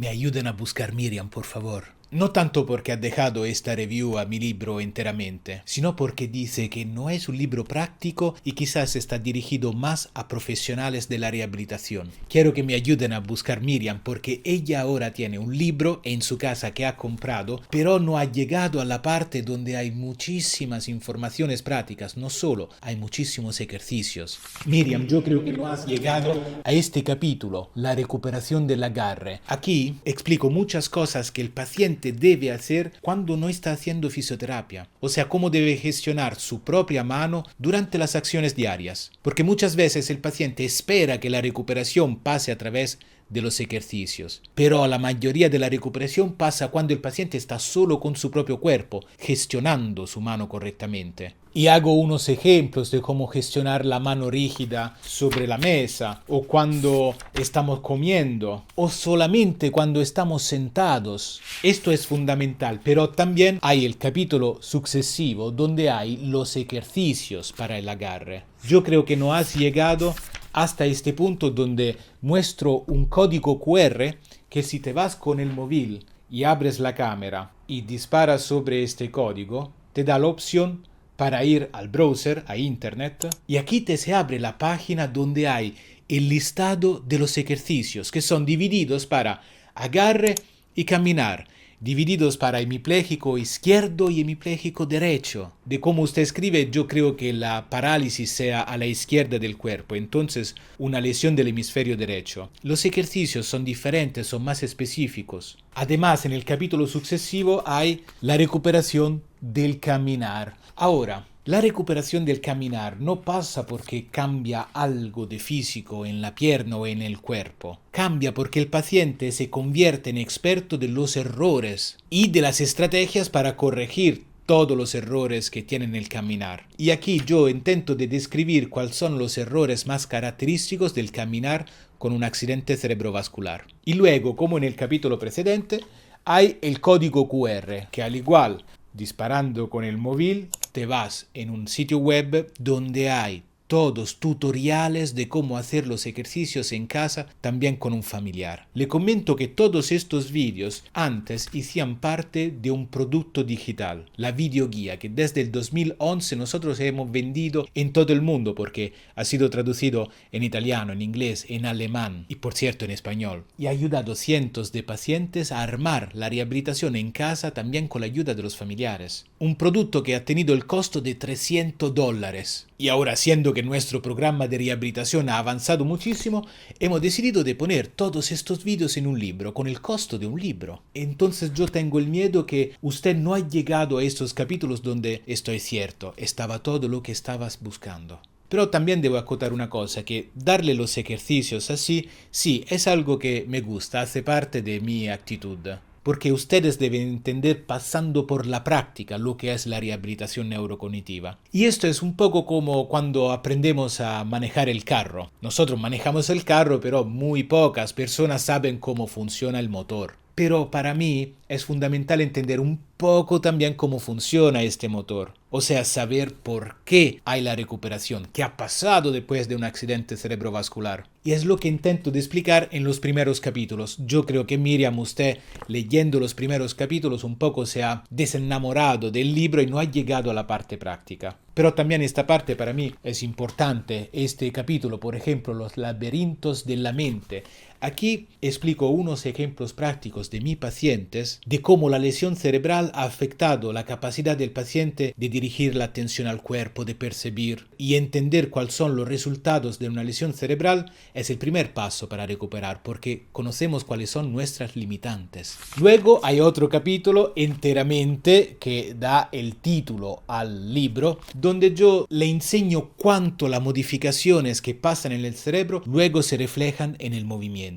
Me ayuden a buscar Miriam, por favor. No tanto porque ha dejado esta review a mi libro enteramente, sino porque dice que no es un libro práctico y quizás está dirigido más a profesionales de la rehabilitación. Quiero que me ayuden a buscar Miriam porque ella ahora tiene un libro en su casa que ha comprado, pero no ha llegado a la parte donde hay muchísimas informaciones prácticas, no solo, hay muchísimos ejercicios. Miriam, yo creo que no has llegado a este capítulo, la recuperación del agarre. Aquí explico muchas cosas que el paciente debe hacer cuando no está haciendo fisioterapia, o sea, cómo debe gestionar su propia mano durante las acciones diarias, porque muchas veces el paciente espera que la recuperación pase a través de los ejercicios, pero la mayoría de la recuperación pasa cuando el paciente está solo con su propio cuerpo, gestionando su mano correctamente. Y hago unos ejemplos de cómo gestionar la mano rígida sobre la mesa, o cuando estamos comiendo, o solamente cuando estamos sentados. Esto es fundamental, pero también hay el capítulo sucesivo donde hay los ejercicios para el agarre. Yo creo que no has llegado hasta este punto donde muestro un código QR que si te vas con el móvil y abres la cámara y disparas sobre este código, te da la opción para ir al browser, a internet, y aquí te se abre la página donde hay el listado de los ejercicios que son divididos para agarre y caminar, divididos para hemipléjico izquierdo y hemipléjico derecho. De cómo usted escribe, yo creo que la parálisis sea a la izquierda del cuerpo, entonces una lesión del hemisferio derecho. Los ejercicios son diferentes, son más específicos. Además, en el capítulo sucesivo hay la recuperación del caminar. Ahora, la recuperación del caminar no pasa porque cambia algo de físico en la pierna o en el cuerpo. Cambia porque el paciente se convierte en experto de los errores y de las estrategias para corregir todos los errores que tiene en el caminar. Y aquí yo intento de describir cuáles son los errores más característicos del caminar con un accidente cerebrovascular. Y luego, como en el capítulo precedente, hay el código QR, que al igual disparando con el móvil, te vas en un sitio web donde hay todos tutoriales de cómo hacer los ejercicios en casa, también con un familiar. Le comento que todos estos vídeos antes hacían parte de un producto digital, la videoguía, que desde el 2011 nosotros hemos vendido en todo el mundo porque ha sido traducido en italiano, en inglés, en alemán y por cierto en español. Y ha ayudado a cientos de pacientes a armar la rehabilitación en casa también con la ayuda de los familiares. Un producto que ha tenido el costo de $300. Y ahora, siendo que nuestro programa de rehabilitación ha avanzado muchísimo, hemos decidido de poner todos estos vídeos en un libro, con el costo de un libro. Entonces yo tengo el miedo que usted no ha llegado a estos capítulos donde estoy cierto, estaba todo lo que estabas buscando. Pero también debo acotar una cosa, que darle los ejercicios así, sí, es algo que me gusta, hace parte de mi actitud. Porque ustedes deben entender pasando por la práctica lo que es la rehabilitación neurocognitiva. Y esto es un poco como cuando aprendemos a manejar el carro. Nosotros manejamos el carro, pero muy pocas personas saben cómo funciona el motor. Pero para mí es fundamental entender un poco también cómo funciona este motor. O sea, saber por qué hay la recuperación, qué ha pasado después de un accidente cerebrovascular. Y es lo que intento de explicar en los primeros capítulos. Yo creo que Miriam, usted leyendo los primeros capítulos un poco se ha desenamorado del libro y no ha llegado a la parte práctica. Pero también esta parte para mí es importante. Este capítulo, por ejemplo, los laberintos de la mente. Aquí explico unos ejemplos prácticos de mis pacientes de cómo la lesión cerebral ha afectado la capacidad del paciente de dirigir la atención al cuerpo, de percibir y entender cuáles son los resultados de una lesión cerebral es el primer paso para recuperar porque conocemos cuáles son nuestras limitantes. Luego hay otro capítulo enteramente que da el título al libro donde yo le enseño cuánto las modificaciones que pasan en el cerebro luego se reflejan en el movimiento.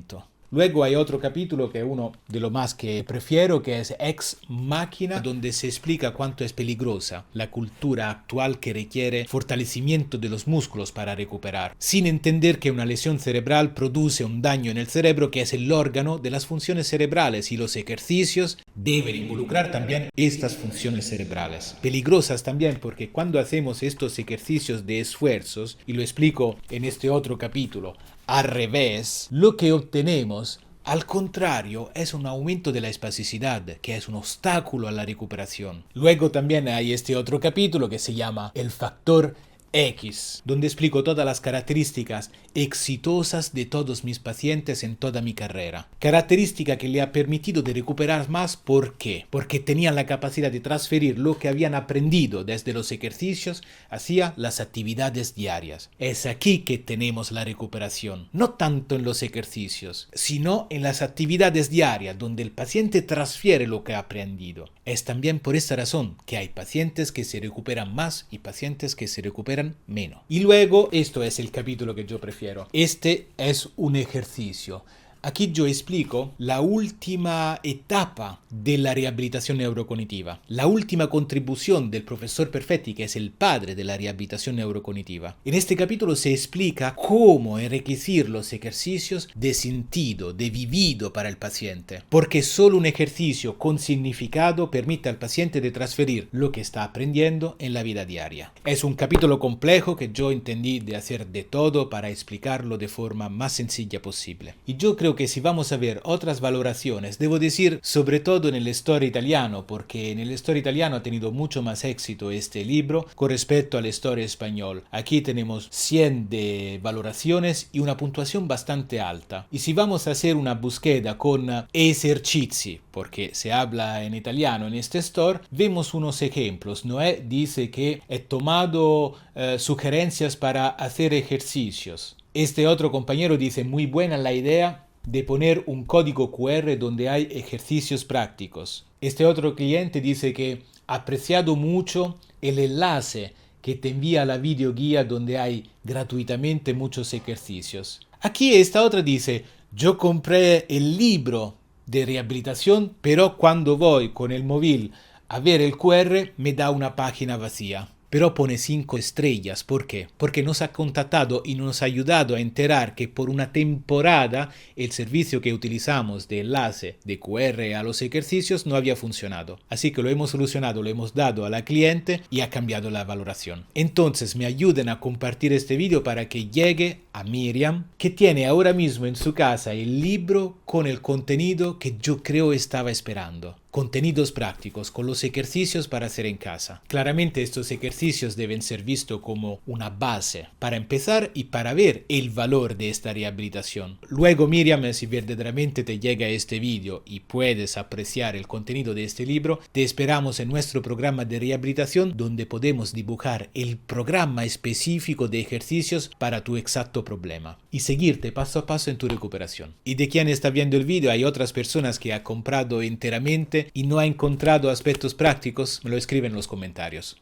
Luego hay otro capítulo que es uno de los más que prefiero, que es Ex Machina, donde se explica cuánto es peligrosa la cultura actual que requiere fortalecimiento de los músculos para recuperar, sin entender que una lesión cerebral produce un daño en el cerebro que es el órgano de las funciones cerebrales y los ejercicios deben involucrar también estas funciones cerebrales. Peligrosas también porque cuando hacemos estos ejercicios de esfuerzos, y lo explico en este otro capítulo, al revés, lo que obtenemos Al contrario, es un aumento de la espasticidad, que es un obstáculo a la recuperación. Luego también hay este otro capítulo que se llama El factor X, donde explico todas las características exitosas de todos mis pacientes en toda mi carrera. Característica que le ha permitido de recuperar más. ¿Por qué? Porque tenían la capacidad de transferir lo que habían aprendido desde los ejercicios hacia las actividades diarias. Es aquí que tenemos la recuperación, no tanto en los ejercicios, sino en las actividades diarias, donde el paciente transfiere lo que ha aprendido. Es también por esta razón que hay pacientes que se recuperan más y pacientes que se recuperan menos. Y luego, esto es el capítulo que yo prefiero. Este es un ejercicio. Aquí yo explico la última etapa de la rehabilitación neurocognitiva, la última contribución del profesor Perfetti, que es el padre de la rehabilitación neurocognitiva. En este capítulo se explica cómo enriquecer los ejercicios de sentido, de vivido para el paciente, porque solo un ejercicio con significado permite al paciente de transferir lo que está aprendiendo en la vida diaria. Es un capítulo complejo que yo entendí de hacer de todo para explicarlo de forma más sencilla posible. Y yo creo que si vamos a ver otras valoraciones, debo decir sobre todo en el Story italiano, porque en el Story italiano ha tenido mucho más éxito este libro con respecto al Story español. Aquí tenemos 100 de valoraciones y una puntuación bastante alta. Y si vamos a hacer una búsqueda con esercizi, porque se habla en italiano en este store, vemos unos ejemplos. Noé dice que he tomado sugerencias para hacer ejercicios. Este otro compañero dice muy buena la idea de poner un código QR donde hay ejercicios prácticos. Este otro cliente dice que ha apreciado mucho el enlace que te envía la videoguía donde hay gratuitamente muchos ejercicios. Aquí esta otra dice, yo compré el libro de rehabilitación, pero cuando voy con el móvil a ver el QR me da una página vacía. Pero pone 5 estrellas. ¿Por qué? Porque nos ha contactado y nos ha ayudado a enterar que por una temporada el servicio que utilizamos de enlace de QR a los ejercicios no había funcionado. Así que lo hemos solucionado, lo hemos dado a la cliente y ha cambiado la valoración. Entonces me ayuden a compartir este vídeo para que llegue a Miriam, que tiene ahora mismo en su casa el libro con el contenido que yo creo estaba esperando. Contenidos prácticos con los ejercicios para hacer en casa. Claramente estos ejercicios deben ser vistos como una base para empezar y para ver el valor de esta rehabilitación. Luego Miriam, si verdaderamente te llega este vídeo y puedes apreciar el contenido de este libro, te esperamos en nuestro programa de rehabilitación donde podemos dibujar el programa específico de ejercicios para tu exacto problema y seguirte paso a paso en tu recuperación. Y de quien está viendo el vídeo hay otras personas que han comprado enteramente y no ha encontrado aspectos prácticos, me lo escriben en los comentarios.